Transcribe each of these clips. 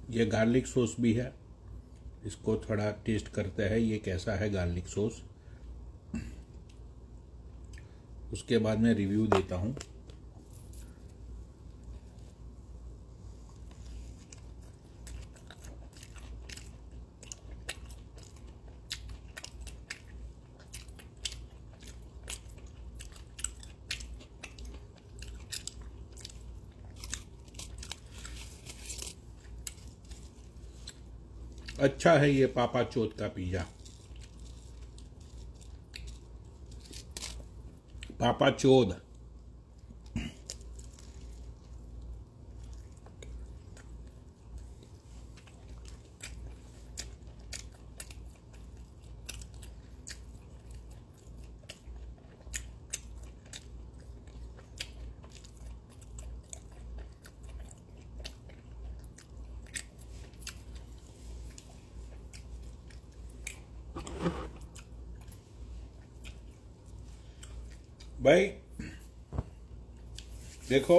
ये garlic sauce भी है, इसको थोड़ा टेस्ट करते हैं ये कैसा है गार्लिक सॉस, उसके बाद मैं रिव्यू देता हूँ। अच्छा है ये पापा चोत का पिज़्ज़ा। पापा चोद। भाई देखो,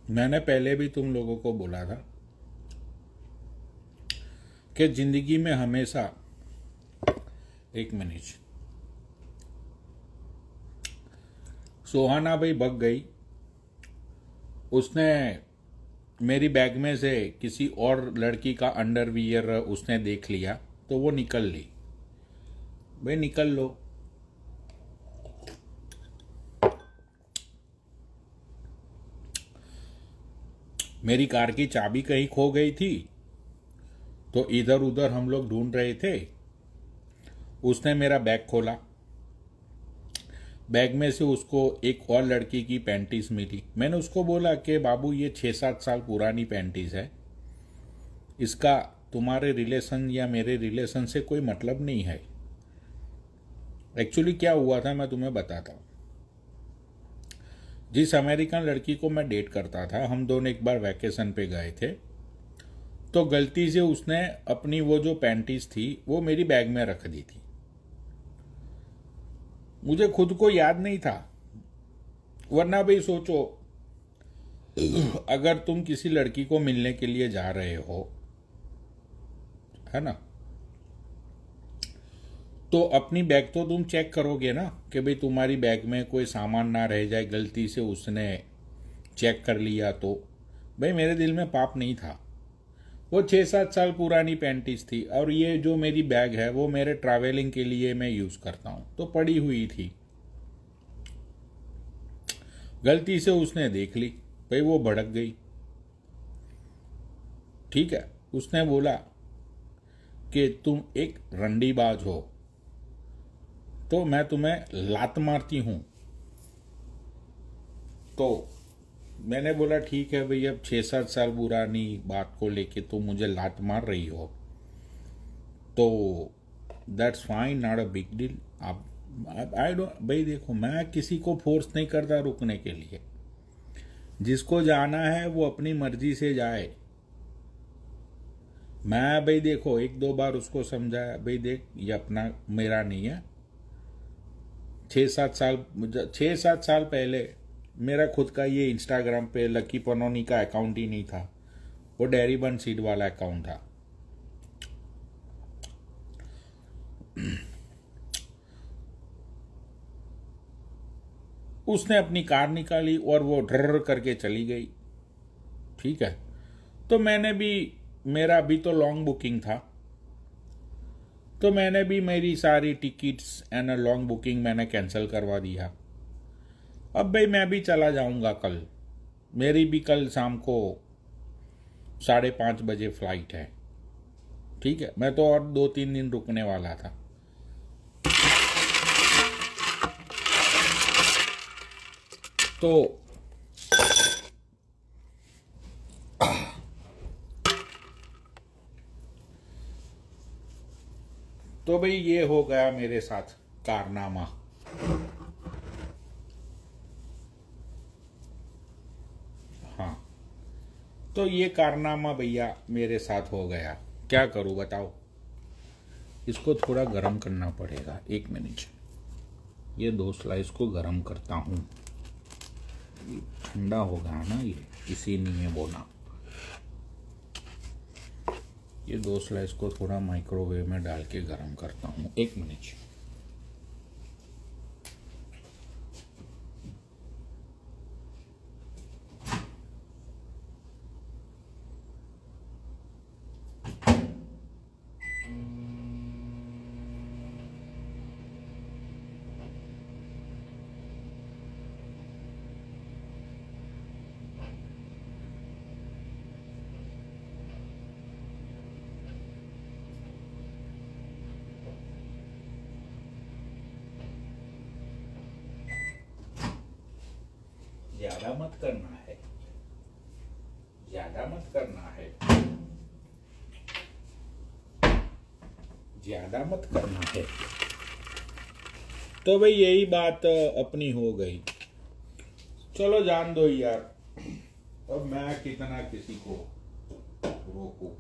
मैंने पहले भी तुम लोगों को बोला था कि जिंदगी में हमेशा, एक मिनट, सोहाना भाई भग गई, उसने मेरी बैग में से किसी और लड़की का अंडरवियर उसने देख लिया तो वो निकल ली। भाई निकल लो, मेरी कार की चाबी कहीं खो गई थी तो इधर उधर हम लोग ढूंढ रहे थे, उसने मेरा बैग खोला, बैग में से उसको एक और लड़की की पैंटीज मिली। मैंने उसको बोला कि बाबू ये 6-7 साल पुरानी पैंटीज है, इसका तुम्हारे रिलेशन या मेरे रिलेशन से कोई मतलब नहीं है। एक्चुअली क्या हुआ था मैं तुम्हें बताता हूँ। जिस अमेरिकन लड़की को मैं डेट करता था, हम दोनों एक बार वैकेशन पे गए थे, तो गलती से उसने अपनी वो जो पैंटीज थी वो मेरी बैग में रख दी थी। मुझे खुद को याद नहीं था, वरना भाई सोचो, अगर तुम किसी लड़की को मिलने के लिए जा रहे हो, है ना, तो अपनी बैग तो तुम चेक करोगे ना कि भाई तुम्हारी बैग में कोई सामान ना रह जाए, गलती से उसने चेक कर लिया तो। भाई मेरे दिल में पाप नहीं था, वो 6-7 साल पुरानी पैंटीज थी और ये जो मेरी बैग है वो मेरे ट्रैवलिंग के लिए मैं यूज़ करता हूँ, तो पड़ी हुई थी, गलती से उसने देख ली, भाई वो भड़क गई। ठीक है, उसने बोला कि तुम एक रंडीबाज हो तो मैं तुम्हें लात मारती हूँ। तो मैंने बोला ठीक है भाई, अब 6-7 साल पुरानी बात को लेके तुम मुझे लात मार रही हो तो that's fine, not a big deal. आप आई डोंट, भाई देखो मैं किसी को फोर्स नहीं करता रुकने के लिए, जिसको जाना है वो अपनी मर्जी से जाए। मैं भाई देखो 1-2 बार उसको समझाया, भाई देख ये अपना मेरा नहीं है। 6-7 साल पहले मेरा खुद का ये इंस्टाग्राम पे लकी पनोनी का अकाउंट ही नहीं था, वो डेयरी बन सीड वाला अकाउंट था। उसने अपनी कार निकाली और वो ड्रर करके चली गई। ठीक है, तो मैंने भी, मेरा भी तो लॉन्ग बुकिंग था, तो मैंने भी मेरी सारी टिकट्स एंड लॉन्ग बुकिंग मैंने कैंसिल करवा दिया। अब भाई मैं भी चला जाऊंगा कल, मेरी भी कल शाम को 5:30 बजे फ्लाइट है। ठीक है, मैं तो और 2-3 दिन रुकने वाला था। तो तो भाई ये हो गया मेरे साथ कारनामा। तो ये कारनामा भैया मेरे साथ हो गया, क्या करूं बताओ। इसको थोड़ा गर्म करना पड़ेगा, 1 मिनट। ये 2 स्लाइस को गर्म करता हूँ, ठंडा होगा ना ये, इसीलिए बोला। ये 2 स्लाइस को थोड़ा माइक्रोवेव में डाल के गर्म करता हूँ, 1 मिनट। ज्यादा मत करना है, ज्यादा मत करना है, ज्यादा मत करना है। तो भाई यही बात अपनी हो गई। चलो जान दो यार, अब मैं कितना किसी को रोकूं।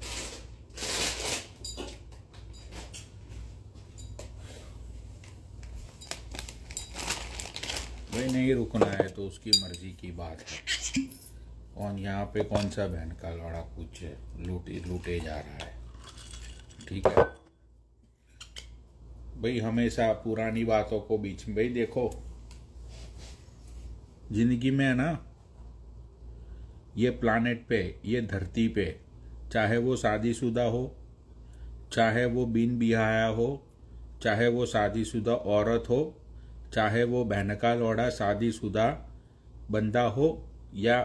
भाई नहीं रुकना है तो उसकी मर्जी की बात है। और यहाँ पे कौन सा बहन का लौड़ा कुछ लूटे जा रहा है, ठीक है भाई। हमेशा पुरानी बातों को बीच में, भाई देखो जिंदगी में है ना, ये प्लानेट पे, ये धरती पे, चाहे वो शादीशुदा हो, चाहे वो बिन बिहाया हो, चाहे वो शादीशुदा औरत हो, चाहे वो बहन का लौड़ा शादीशुदा बंदा हो, या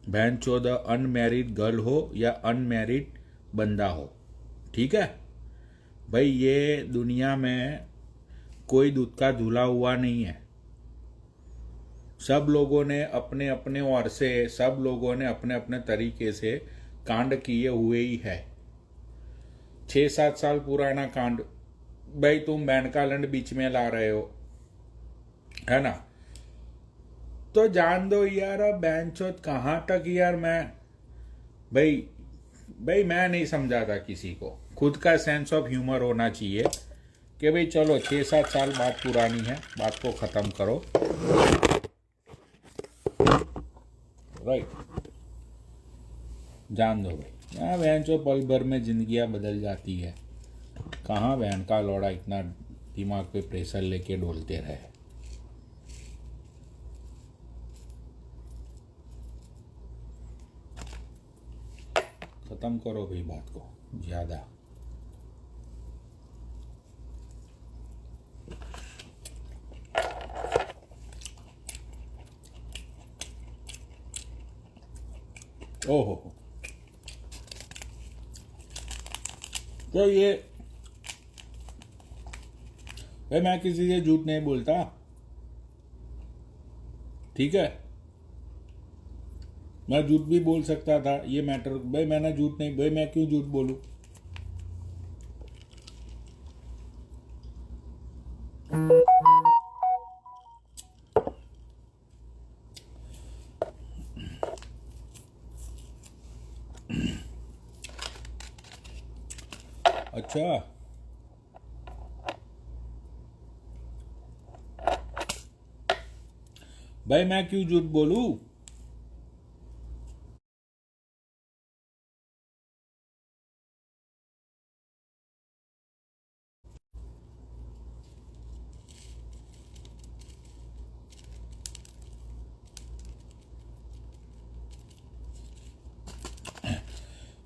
बहन चौदह अनमैरिड गर्ल हो या अनमैरिड बंदा हो, ठीक है भाई। ये दुनिया में कोई दूध का धुला हुआ नहीं है। सब लोगों ने अपने अपने ओर से, सब लोगों ने अपने अपने तरीके से कांड किए हुए ही है। 6-7 साल पुराना कांड, भाई तुम बहन का लंड बीच में ला रहे हो, है ना। तो जान दो यार, अब बहनचोद कहाँ तक यार। भाई मैं नहीं समझाता किसी को, खुद का सेंस ऑफ ह्यूमर होना चाहिए कि भाई चलो 6-7 साल बात पुरानी है, बात को खत्म करो, राइट। जान दो भाई, यहाँ बहनचोद पल भर में जिंदगियां बदल जाती है। कहाँ बहन का लौड़ा इतना दिमाग पे प्रेशर लेके डोलते रहे। खत्म करो भाई बात को, ज्यादा। ओहो, तो ये भाई मैं किसी से झूठ नहीं बोलता, ठीक है। मैं झूठ भी बोल सकता था, ये मैटर भाई मैंने झूठ नहीं, भाई मैं क्यों झूठ बोलूं। अच्छा भाई मैं क्यों झूठ बोलूं।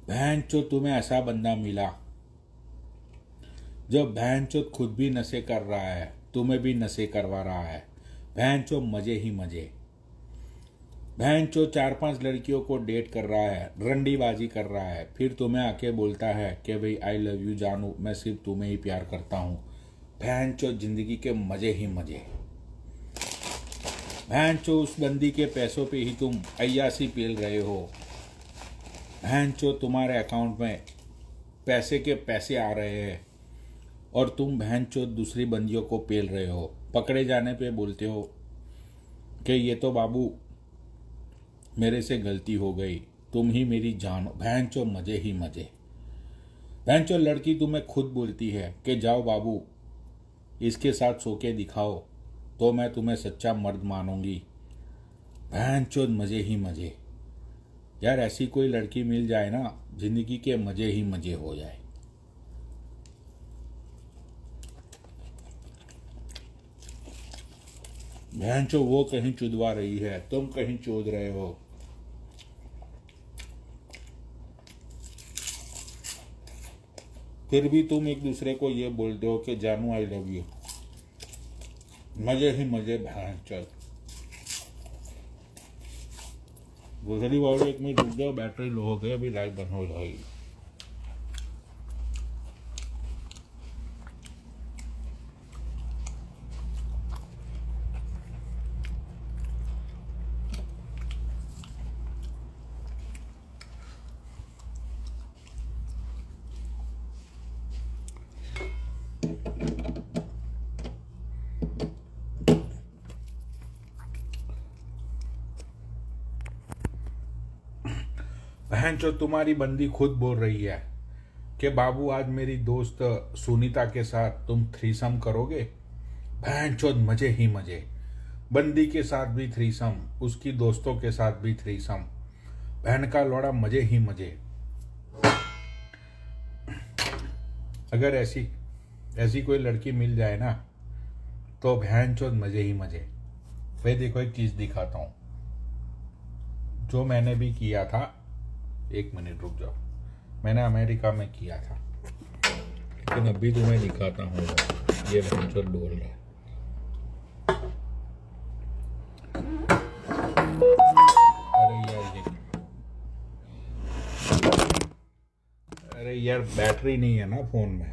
बहन चो तुम्हें ऐसा बंदा मिला जो बहन चो खुद भी नशे कर रहा है, तुम्हें भी नशे करवा रहा है। बहन चो मजे ही मजे। बहन चो 4-5 लड़कियों को डेट कर रहा है, रंडीबाजी कर रहा है, फिर तुम्हें आके बोलता है कि भाई आई लव यू जानू, मैं सिर्फ तुम्हें ही प्यार करता हूँ। बहन चो जिंदगी के मजे ही मजे। बहन चो उस बंदी के पैसों पे ही तुम अय्यासी पेल रहे हो। बहन चो तुम्हारे अकाउंट में पैसे के पैसे आ रहे हैं और तुम बहन चो दूसरी बंदियों को पेल रहे हो। पकड़े जाने पे बोलते हो कि ये तो बाबू मेरे से गलती हो गई, तुम ही मेरी जान, भैंचो मजे ही मजे। भैंचो लड़की तुम्हें खुद बोलती है कि जाओ बाबू इसके साथ सो के दिखाओ तो मैं तुम्हें सच्चा मर्द मानूंगी। भैंचो मजे ही मजे। यार ऐसी कोई लड़की मिल जाए ना, जिंदगी के मजे ही मजे हो जाए। भैंचो वो कहीं चुदवा रही है, तुम कहीं चोद रहे हो। फिर भी तुम एक दूसरे को ये बोलते हो कि जानू आई लव यू। मजे ही मजे भैंचो। दूसरी बार 1 मिनट रुक जाओ, बैटरी लो हो गई, अभी लाइट बंद हो जाएगी। बहन जो तुम्हारी बंदी खुद बोल रही है कि बाबू आज मेरी दोस्त सुनीता के साथ तुम थ्रीसम करोगे। बहन चोद मजे ही मजे। बंदी के साथ भी थ्रीसम, उसकी दोस्तों के साथ भी थ्रीसम। बहन का लौड़ा मजे ही मजे। अगर ऐसी कोई लड़की मिल जाए ना तो बहन चोद मजे ही मजे। भाई देखो एक चीज दिखाता हूं जो मैंने भी किया था। 1 मिनट रुक जाओ, मैंने अमेरिका में किया था, लेकिन अभी तुम्हें दिखाता हूँ। ये वेंचर बोल रहा है। अरे यार बैटरी नहीं है ना फोन में।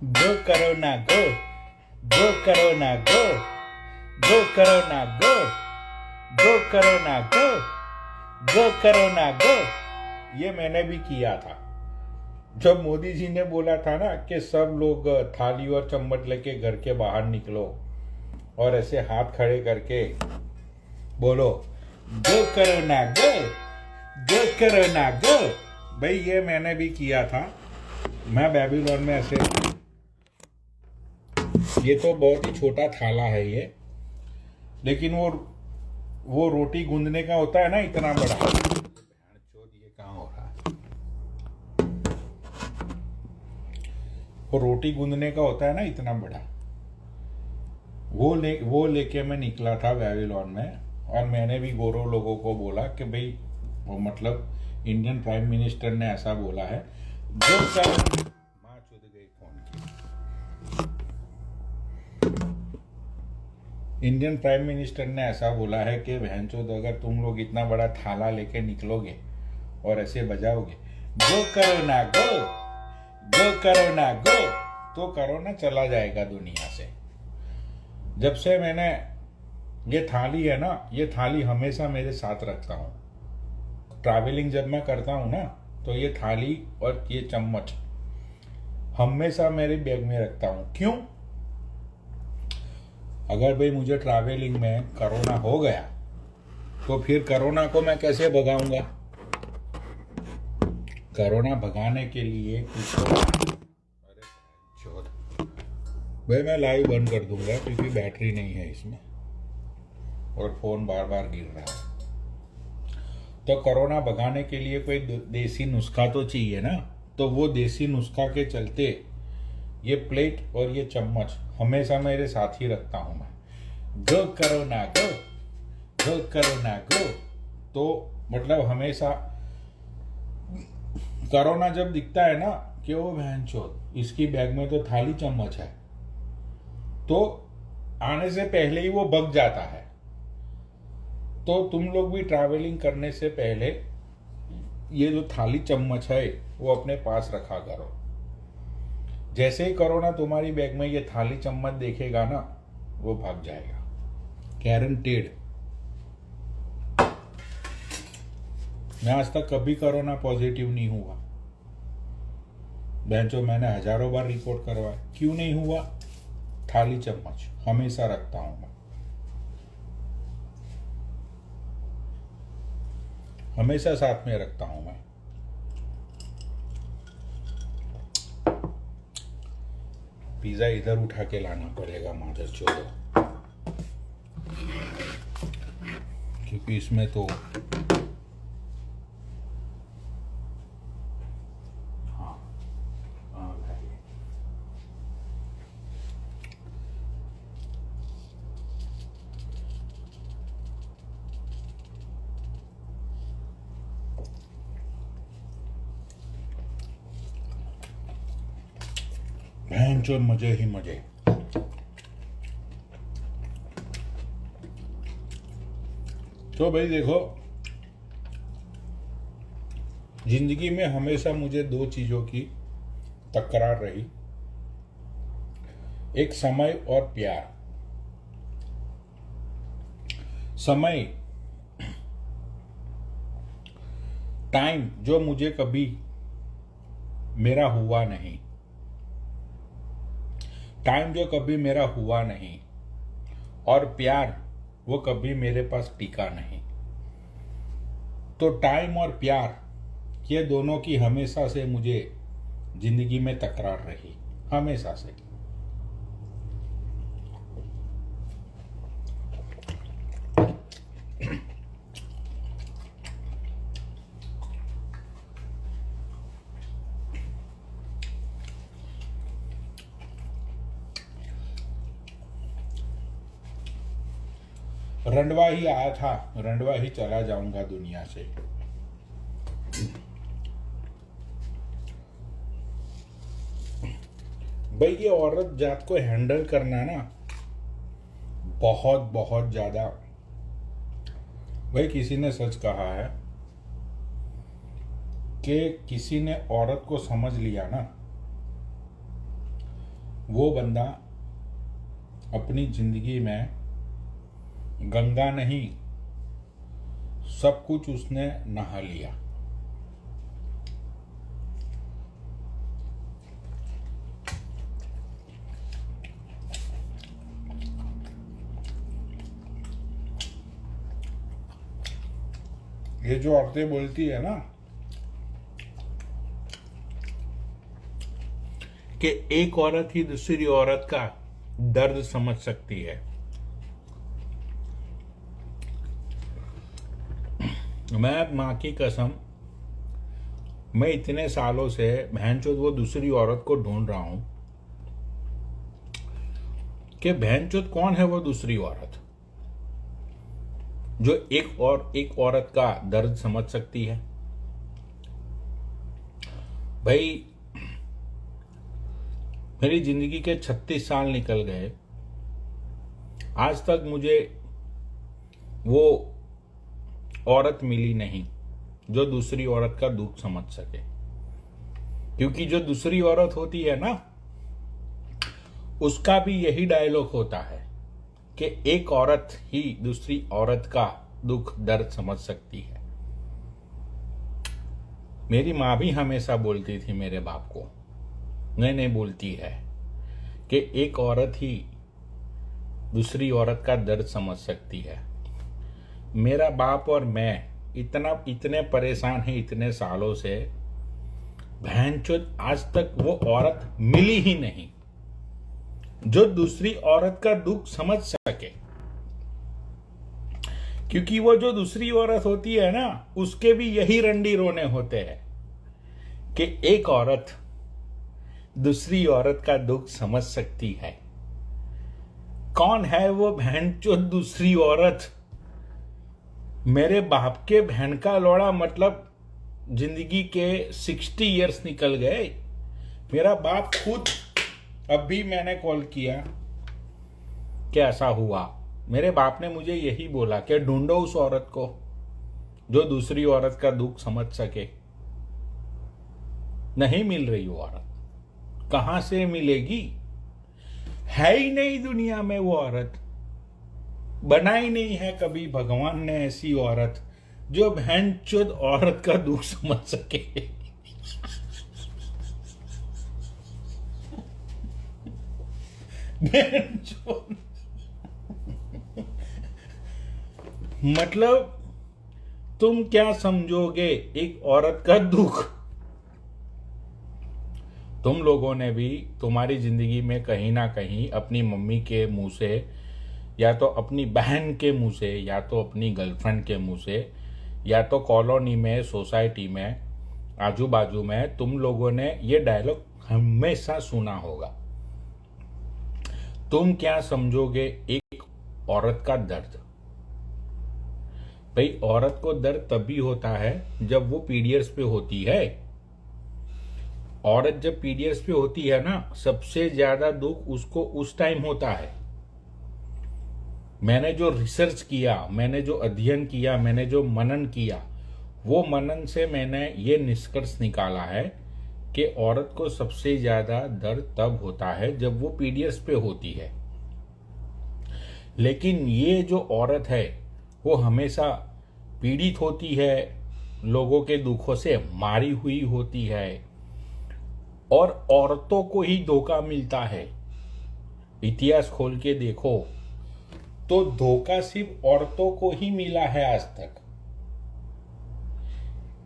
गो करो ना गो, गो करो ना गो, गो करो ना गो, गो करो ना गो, गो करो ना गो। ये मैंने भी किया था। जब मोदी जी ने बोला था ना कि सब लोग थाली और चम्मच लेके घर के बाहर निकलो और ऐसे हाथ खड़े करके बोलो गो करो ना गो, गो करो ना गो। भाई ये मैंने भी किया था। मैं बेबीलोन में ऐसे, ये तो बहुत ही छोटा थाला है ये, लेकिन वो रोटी गूंदने का होता है ना इतना बड़ा। ये कहाँ हो रहा है? वो रोटी गूंदने का होता है ना इतना बड़ा। वो लेके मैं निकला था बेबीलोन में, और मैंने भी गोरो लोगों को बोला कि भाई वो मतलब इंडियन प्राइम मिनिस्टर ने ऐसा बोला है जो कर माँ चुद गई फोन की। इंडियन प्राइम मिनिस्टर ने ऐसा बोला है कि बहनचोद अगर तुम लोग इतना बड़ा थाला लेके निकलोगे और ऐसे बजाओगे गो करो ना गो, गो करो ना गो, तो करोना चला जाएगा दुनिया से। जब से मैंने ये थाली है ना, ये थाली हमेशा मेरे साथ रखता हूँ। ट्रैवलिंग जब मैं करता हूँ ना तो ये थाली और ये चम्मच हमेशा मेरे बैग में रखता हूँ। क्यों? अगर भाई मुझे ट्रैवलिंग में कोरोना हो गया तो फिर कोरोना को मैं कैसे भगाऊंगा? कोरोना भगाने के लिए कुछ तो, अरे चोद भाई मैं लाइव बंद कर दूंगा क्योंकि बैटरी नहीं है इसमें और फोन बार बार गिर रहा है। तो कोरोना भगाने के लिए कोई देसी नुस्खा तो चाहिए ना, तो वो देसी नुस्खा के चलते ये प्लेट और ये चम्मच हमेशा मेरे साथ ही रखता हूं मैं। गो करो ना गो, गो करो ना गो, तो मतलब हमेशा कोरोना जब दिखता है ना कि वो बहनचोद इसकी बैग में तो थाली चम्मच है, तो आने से पहले ही वो भग जाता है। तो तुम लोग भी ट्रैवलिंग करने से पहले ये जो थाली चम्मच है वो अपने पास रखा करो। जैसे ही कोरोना तुम्हारी बैग में ये थाली चम्मच देखेगा ना वो भाग जाएगा, गारंटेड। मैं आज तक कभी कोरोना पॉजिटिव नहीं हुआ बहनचोद, मैंने हजारों बार रिपोर्ट करवाया, क्यों नहीं हुआ? थाली चम्मच हमेशा रखता हूं मैं। हमेशा साथ में रखता हूं मैं। पिज्जा इधर उठा के लाना पड़ेगा माधर चोदो, क्योंकि इसमें तो हाँ भाई बहन चो मजे ही मजे। तो भाई देखो, जिंदगी में हमेशा मुझे दो चीजों की तकरार रही, एक समय और प्यार। समय, टाइम जो मुझे कभी मेरा हुआ नहीं, टाइम जो कभी मेरा हुआ नहीं, और प्यार वो कभी मेरे पास टिका नहीं। तो टाइम और प्यार ये दोनों की हमेशा से मुझे जिंदगी में तकरार रही, हमेशा से। रंडवा ही आया था, रंडवा ही चला जाऊंगा दुनिया से। भाई ये औरत जात को हैंडल करना ना बहुत बहुत ज्यादा। भाई किसी ने सच कहा है कि किसी ने औरत को समझ लिया ना, वो बंदा अपनी जिंदगी में गंगा नहीं, सब कुछ उसने नहा लिया। ये जो औरतें बोलती है ना कि एक औरत ही दूसरी औरत का दर्द समझ सकती है, मैं मां की कसम, मैं इतने सालों से बहनचोद वो दूसरी औरत को ढूंढ रहा हूं कि बहनचोद कौन है वो दूसरी औरत जो एक औरत का दर्द समझ सकती है। भाई मेरी जिंदगी के 36 साल निकल गए, आज तक मुझे वो औरत मिली नहीं जो दूसरी औरत का दुख समझ सके। क्योंकि जो दूसरी औरत होती है ना, उसका भी यही डायलॉग होता है कि एक औरत ही दूसरी औरत का दुख दर्द समझ सकती है। मेरी मां भी हमेशा बोलती थी मेरे बाप को, नहीं बोलती है, कि एक औरत ही दूसरी औरत का दर्द समझ सकती है। मेरा बाप और मैं इतने परेशान हैं इतने सालों से, बहनचोद आज तक वो औरत मिली ही नहीं जो दूसरी औरत का दुख समझ सके। क्योंकि वो जो दूसरी औरत होती है ना, उसके भी यही रंडी रोने होते हैं कि एक औरत दूसरी औरत का दुख समझ सकती है। कौन है वो बहनचोद दूसरी औरत? मेरे बाप के बहन का लौड़ा, मतलब जिंदगी के 60 इयर्स निकल गए। मेरा बाप खुद, अभी मैंने कॉल किया कि ऐसा हुआ, मेरे बाप ने मुझे यही बोला कि ढूंढो उस औरत को जो दूसरी औरत का दुख समझ सके। नहीं मिल रही वो औरत, कहां से मिलेगी? है ही नहीं दुनिया में वो औरत, बनाई नहीं है कभी भगवान ने ऐसी औरत जो बहनचोद औरत का दुख समझ सके। मतलब तुम क्या समझोगे एक औरत का दुख। तुम लोगों ने भी तुम्हारी जिंदगी में कहीं ना कहीं अपनी मम्मी के मुंह से, या तो अपनी बहन के मुंह से, या तो अपनी गर्लफ्रेंड के मुंह से, या तो कॉलोनी में, सोसाइटी में, आजू बाजू में तुम लोगों ने ये डायलॉग हमेशा सुना होगा। तुम क्या समझोगे एक औरत का दर्द। भाई औरत को दर्द तभी होता है जब वो पीरियड्स पे होती है। औरत जब पीरियड्स पे होती है ना, सबसे ज्यादा दुख उसको उस टाइम होता है। मैंने जो रिसर्च किया, मैंने जो अध्ययन किया, मैंने जो मनन किया, वो मनन से मैंने ये निष्कर्ष निकाला है कि औरत को सबसे ज्यादा दर्द तब होता है जब वो पीरियड्स पे होती है। लेकिन ये जो औरत है वो हमेशा पीड़ित होती है, लोगों के दुखों से मारी हुई होती है, और औरतों को ही धोखा मिलता है। इतिहास खोल के देखो तो धोखा सिर्फ औरतों को ही मिला है आज तक।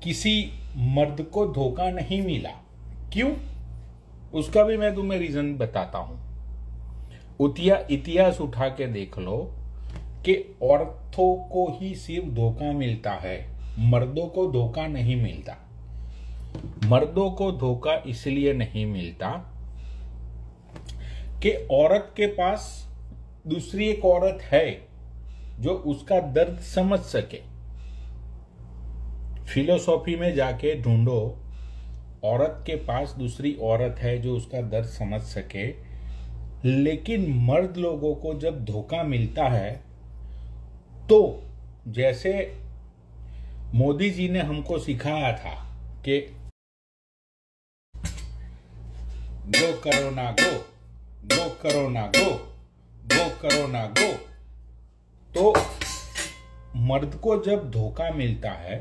किसी मर्द को धोखा नहीं मिला। क्यों? उसका भी मैं तुम्हें रीजन बताता हूं। इतिहास उठा के देख लो कि औरतों को ही सिर्फ धोखा मिलता है, मर्दों को धोखा नहीं मिलता। मर्दों को धोखा इसलिए नहीं मिलता कि औरत के पास दूसरी एक औरत है जो उसका दर्द समझ सके। फिलोसॉफी में जाके ढूंढो, औरत के पास दूसरी औरत है जो उसका दर्द समझ सके। लेकिन मर्द लोगों को जब धोखा मिलता है तो जैसे मोदी जी ने हमको सिखाया था कि गो करो ना गो, गो करो ना गो, गो करो ना गो, तो मर्द को जब धोखा मिलता है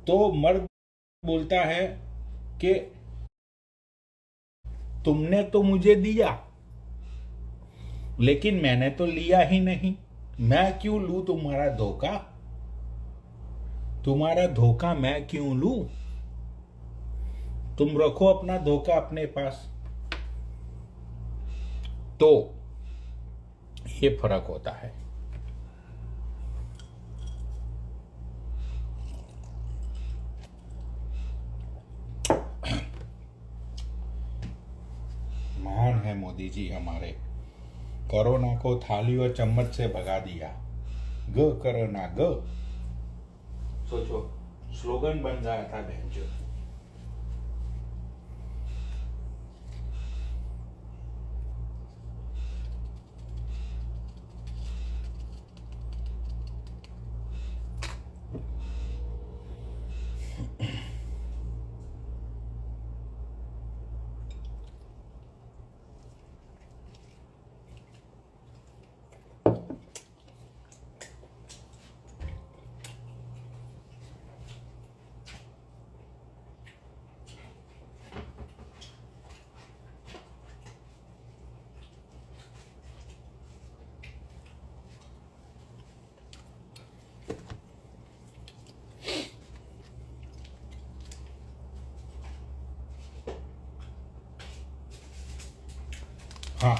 तो मर्द बोलता है कि तुमने तो मुझे दिया लेकिन मैंने तो लिया ही नहीं, मैं क्यों लूं तुम्हारा धोखा, तुम्हारा धोखा मैं क्यों लूं, तुम रखो अपना धोखा अपने पास। तो ये फर्क होता है। महान है मोदी जी हमारे, कोरोना को थाली और चम्मच से भगा दिया। ग करो ना ग, सोचो स्लोगन बन गया था बहनचोद। हाँ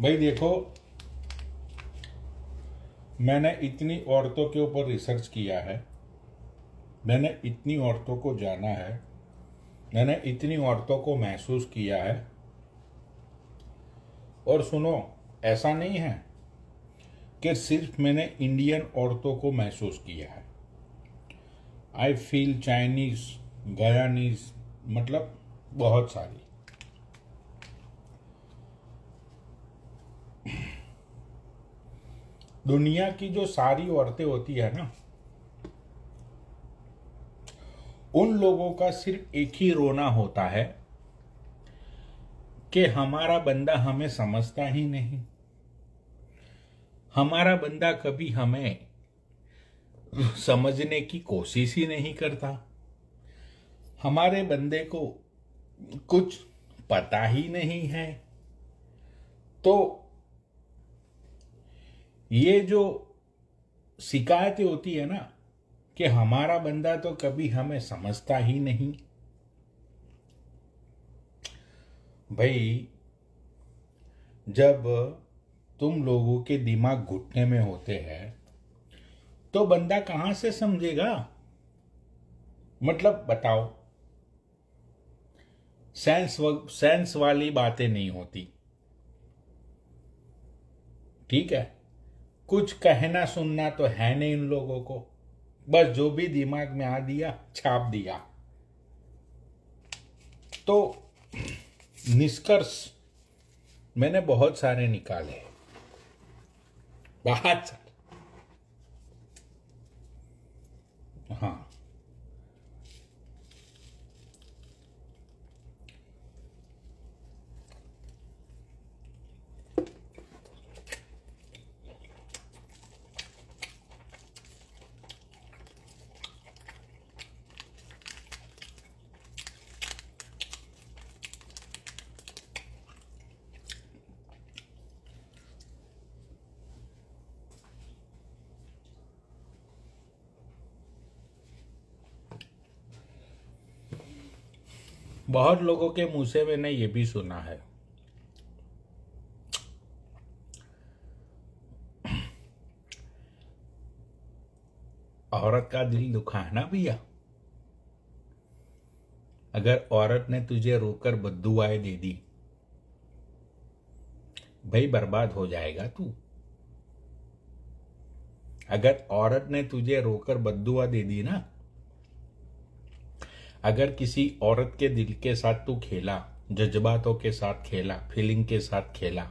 भाई देखो, मैंने इतनी औरतों के ऊपर रिसर्च किया है, मैंने इतनी औरतों को जाना है, मैंने इतनी औरतों को महसूस किया है। और सुनो, ऐसा नहीं है कि सिर्फ मैंने इंडियन औरतों को महसूस किया है। आई फील चाइनीज, गयानीज, मतलब बहुत सारी। दुनिया की जो सारी औरतें होती है ना, उन लोगों का सिर्फ एक ही रोना होता है कि हमारा बंदा हमें समझता ही नहीं, हमारा बंदा कभी हमें समझने की कोशिश ही नहीं करता, हमारे बंदे को कुछ पता ही नहीं है। तो ये जो शिकायतें होती है ना कि हमारा बंदा तो कभी हमें समझता ही नहीं। भाई, जब तुम लोगों के दिमाग घुटने में होते हैं तो बंदा कहां से समझेगा? मतलब बताओ, सेंस वाली बातें नहीं होती, ठीक है? कुछ कहना सुनना तो है नहीं इन लोगों को, बस जो भी दिमाग में आ दिया छाप दिया। तो निष्कर्ष मैंने बहुत सारे निकाले, बहुत सारे। हाँ, बहुत लोगों के मुंह से मैंने ये भी सुना है, औरत का दिल दुखा है ना भैया। अगर औरत ने तुझे रोकर बद्दुआएं दे दी, भाई बर्बाद हो जाएगा तू। अगर औरत ने तुझे रोकर बद्दुआ दे दी ना, अगर किसी औरत के दिल के साथ तू खेला, जज्बातों के साथ खेला, फीलिंग के साथ खेला,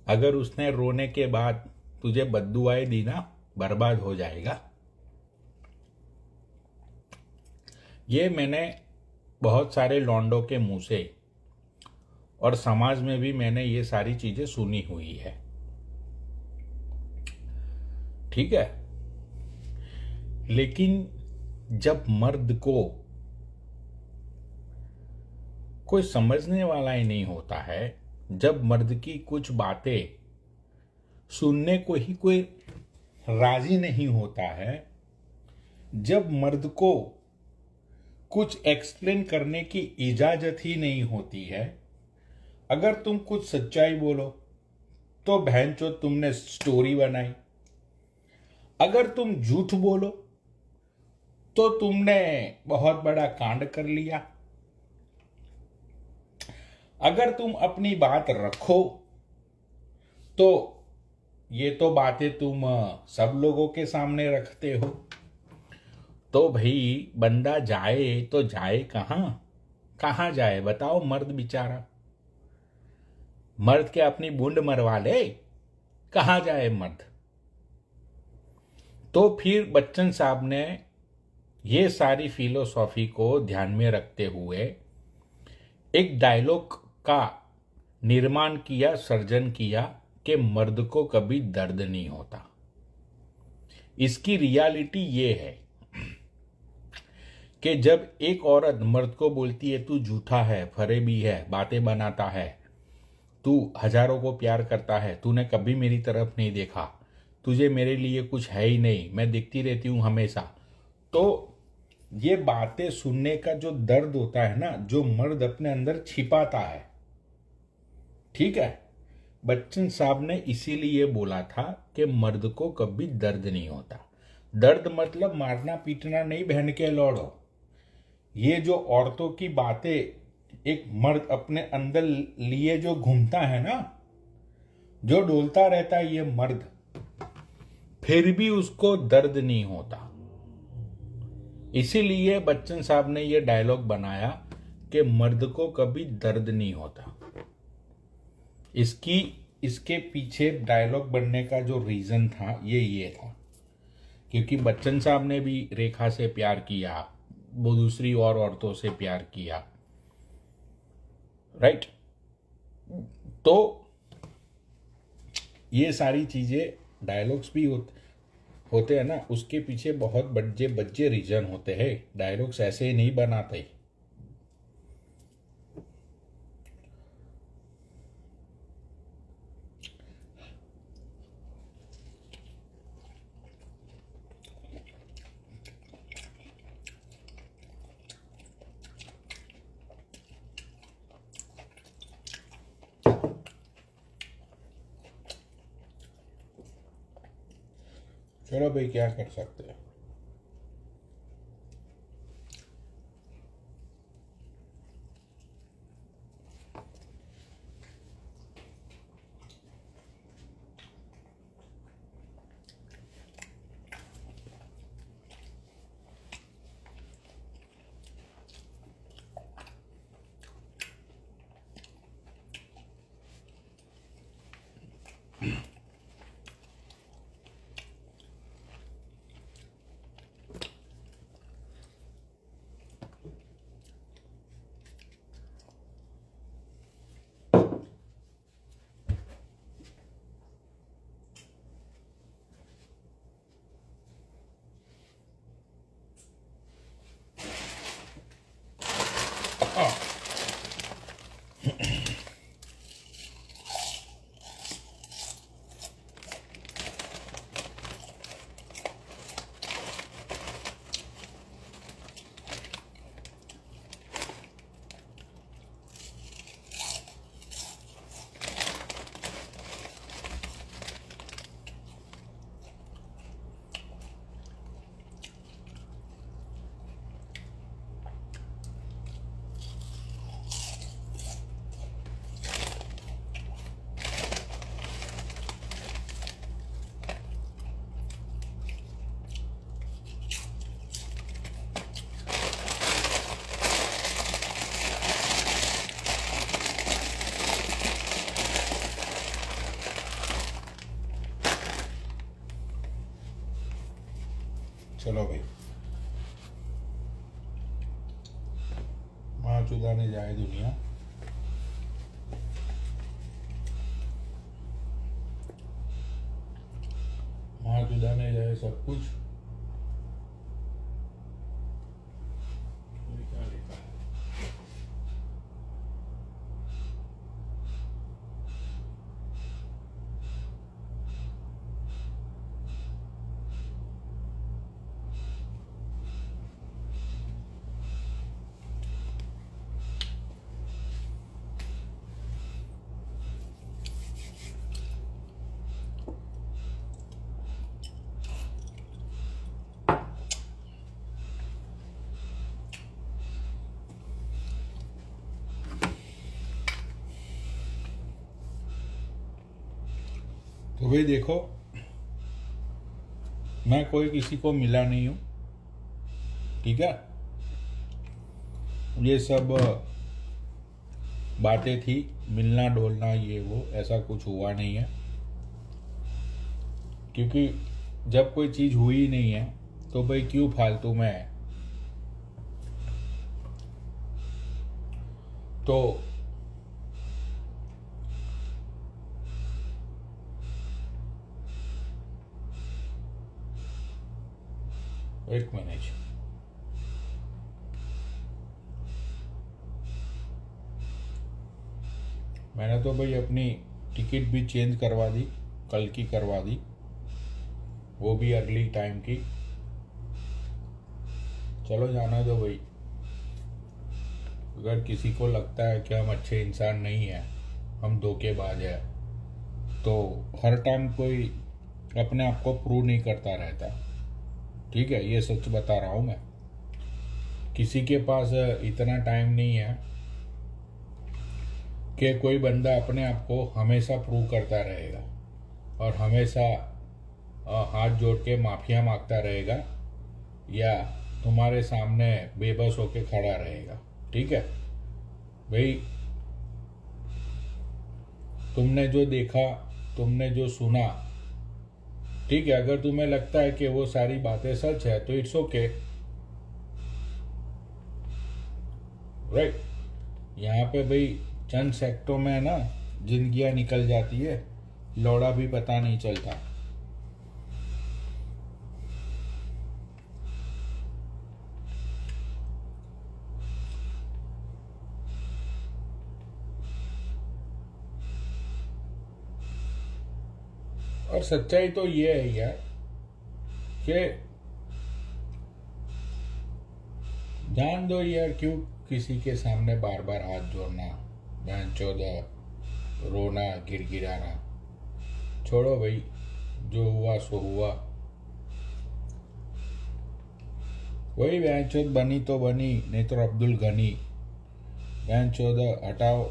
अगर उसने रोने के बाद तुझे बद्दुआएं दी ना, बर्बाद हो जाएगा। ये मैंने बहुत सारे लौंडों के मुंह से और समाज में भी मैंने ये सारी चीजें सुनी हुई है, ठीक है? लेकिन जब मर्द को कोई समझने वाला ही नहीं होता है, जब मर्द की कुछ बातें सुनने को ही कोई राजी नहीं होता है, जब मर्द को कुछ एक्सप्लेन करने की इजाजत ही नहीं होती है, अगर तुम कुछ सच्चाई बोलो तो बहनचोद तुमने स्टोरी बनाई, अगर तुम झूठ बोलो तो तुमने बहुत बड़ा कांड कर लिया, अगर तुम अपनी बात रखो तो ये तो बातें तुम सब लोगों के सामने रखते हो। तो भाई बंदा जाए तो जाए कहाँ? कहाँ जाए बताओ? मर्द बेचारा, मर्द के अपनी बूंद मरवा ले, कहाँ जाए मर्द? तो फिर बच्चन साहब ने ये सारी फिलोसॉफी को ध्यान में रखते हुए एक डायलॉग का निर्माण किया, सर्जन किया कि मर्द को कभी दर्द नहीं होता। इसकी रियलिटी ये है कि जब एक औरत मर्द को बोलती है तू झूठा है, फरेबी है, बातें बनाता है, तू हजारों को प्यार करता है, तूने कभी मेरी तरफ नहीं देखा, तुझे मेरे लिए कुछ है ही नहीं, मैं देखती रहती हूं हमेशा, तो ये बातें सुनने का जो दर्द होता है ना, जो मर्द अपने अंदर छिपाता है, ठीक है? बच्चन साहब ने इसीलिए बोला था कि मर्द को कभी दर्द नहीं होता। दर्द मतलब मारना पीटना नहीं, बहन के लौड़ो। ये जो औरतों की बातें एक मर्द अपने अंदर लिए जो घूमता है ना, जो डोलता रहता है ये मर्द, फिर भी उसको दर्द नहीं होता। इसीलिए बच्चन साहब ने ये डायलॉग बनाया कि मर्द को कभी दर्द नहीं होता। इसके पीछे डायलॉग बनने का जो रीजन था ये था क्योंकि बच्चन साहब ने भी रेखा से प्यार किया, वो दूसरी और औरतों से प्यार किया, राइट? तो ये सारी चीजें डायलॉग्स भी होते हैं ना, उसके पीछे बहुत बच्चे बच्चे रीजन होते हैं। डायलॉग्स ऐसे ही नहीं बनाते। चलो भाई, क्या कर सकते हैं। चलो भाई, माँ चुदाने जाए दुनिया। माँ चुदाने जाए सब कुछ। तो भाई देखो, मैं कोई किसी को मिला नहीं हूँ, ठीक है। ये सब बातें थी, मिलना डोलना ये वो, ऐसा कुछ हुआ नहीं है। क्योंकि जब कोई चीज़ हुई ही नहीं है तो भाई क्यों फालतू में। तो एक मिनट, मैंने तो भाई अपनी टिकट भी चेंज करवा दी, कल की करवा दी, वो भी अगली टाइम की। चलो जाना दो भाई। अगर किसी को लगता है कि हम अच्छे इंसान नहीं हैं, हम धोखेबाज हैं, तो हर टाइम कोई अपने आप को प्रूव नहीं करता रहता, ठीक है। ये सच बता रहा हूँ मैं। किसी के पास इतना टाइम नहीं है कि कोई बंदा अपने आप को हमेशा प्रूव करता रहेगा और हमेशा हाथ जोड़ के माफिया मांगता रहेगा या तुम्हारे सामने बेबस होके खड़ा रहेगा, ठीक है भाई। तुमने जो देखा, तुमने जो सुना, ठीक है, अगर तुम्हें लगता है कि वो सारी बातें सच है तो इट्स ओके, राइट। यहाँ पे भाई चंद सेक्टों में ना जिंदगियां निकल जाती है, लौड़ा भी पता नहीं चलता। और सच्चाई तो ये है यार कि जान दो यार, क्यों किसी के सामने बार बार हाथ जोड़ना, बहन चौदह रोना गिड़गिड़ाना। छोड़ो भाई, जो हुआ सो हुआ, वही बहनचोद बनी तो बनी, नहीं तो अब्दुल गनी। बहनचोद हटाओ।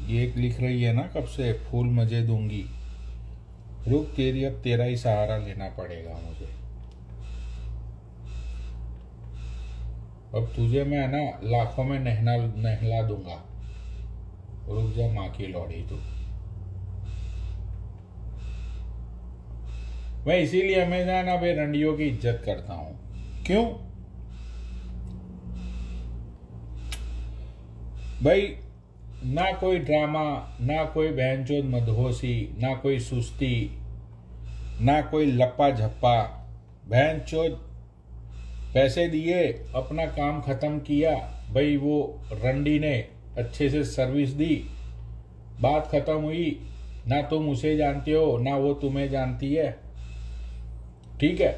ये एक लिख रही है ना कब से, फूल मुझे दूंगी। रुक तेरी, अब तेरा ही सहारा लेना पड़ेगा मुझे। अब तुझे मैं ना लाखों में नहला दूंगा। रुक जा माँ की लौड़ी तू। मैं इसीलिए हमेशा ना बे रंडियों की इज्जत करता हूं। क्यों भाई? ना कोई ड्रामा, ना कोई बहनचोद मदहोशी, ना कोई सुस्ती, ना कोई लप्पा झप्पा। बहनचोद पैसे दिए, अपना काम खत्म किया। भाई वो रंडी ने अच्छे से सर्विस दी, बात खत्म हुई। ना तुम उसे जानते हो, ना वो तुम्हें जानती है। ठीक है,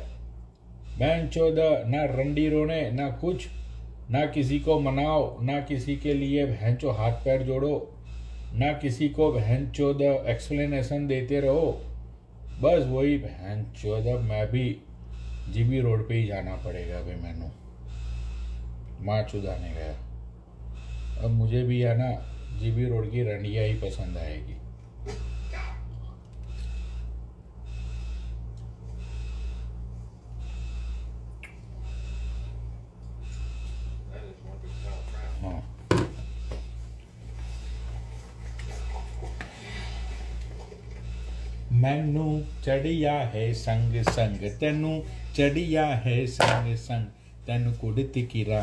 बहनचोद ना रंडी रोने, ना कुछ, ना किसी को मनाओ, ना किसी के लिए बहनचो हाथ पैर जोड़ो, ना किसी को बहनचोद एक्सप्लेनेशन देते रहो। बस वही बहनचोद। अब मैं भी जीबी रोड पे ही जाना पड़ेगा भाई। मैनू माँ चुदाने गया। अब मुझे भी है ना जीबी रोड की रंडिया ही पसंद आएगी। हाँ, मैनू चढ़िया है संग संग, तेनू चढ़िया है संग संग, तेनू कुड़ती किरा,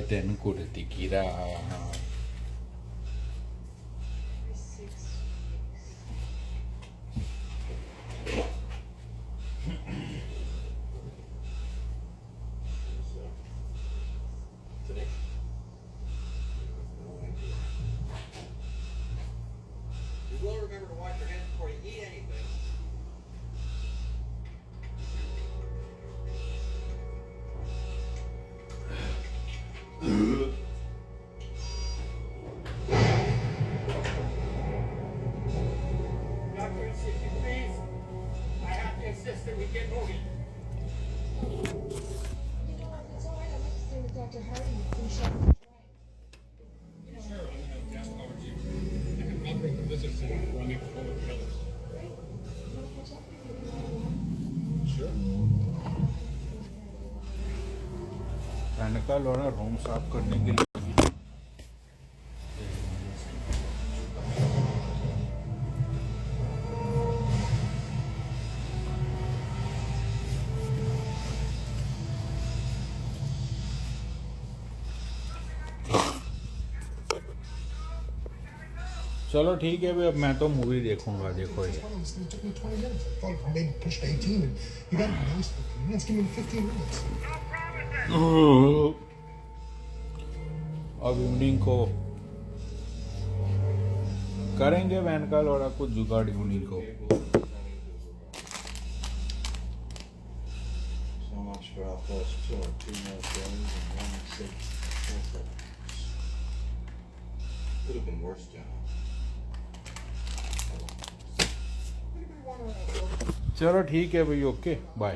तेनू कुड़ती किरा। You will remember to wash your hands before you eat anything. Dr. Insist, please. I have to insist that we get moving. You know what? It's all right. I'd like to stay with Dr. Hardy and finish up. Sure, I'm gonna pass it over to you. I can operate the visitor center while I make the phone with the others. Great. You want to catch up with you? Sure. का लोना room साफ करने के लिए। चलो ठीक है भाई, अब मैं तो मूवी देखूंगा। देखो ये 20, it took me 20 minutes. I thought I maybe pushed 18, and you got a nice 15 minutes. Give me 15 minutes. अब इवनिंग को करेंगे वैन का लोड़ा कुछ जुगाड़ इवनिंग को। So much for our first tour. 2 more days and 1 6. Could have been worse, John. चलो ठीक है भाई, ओके बाय।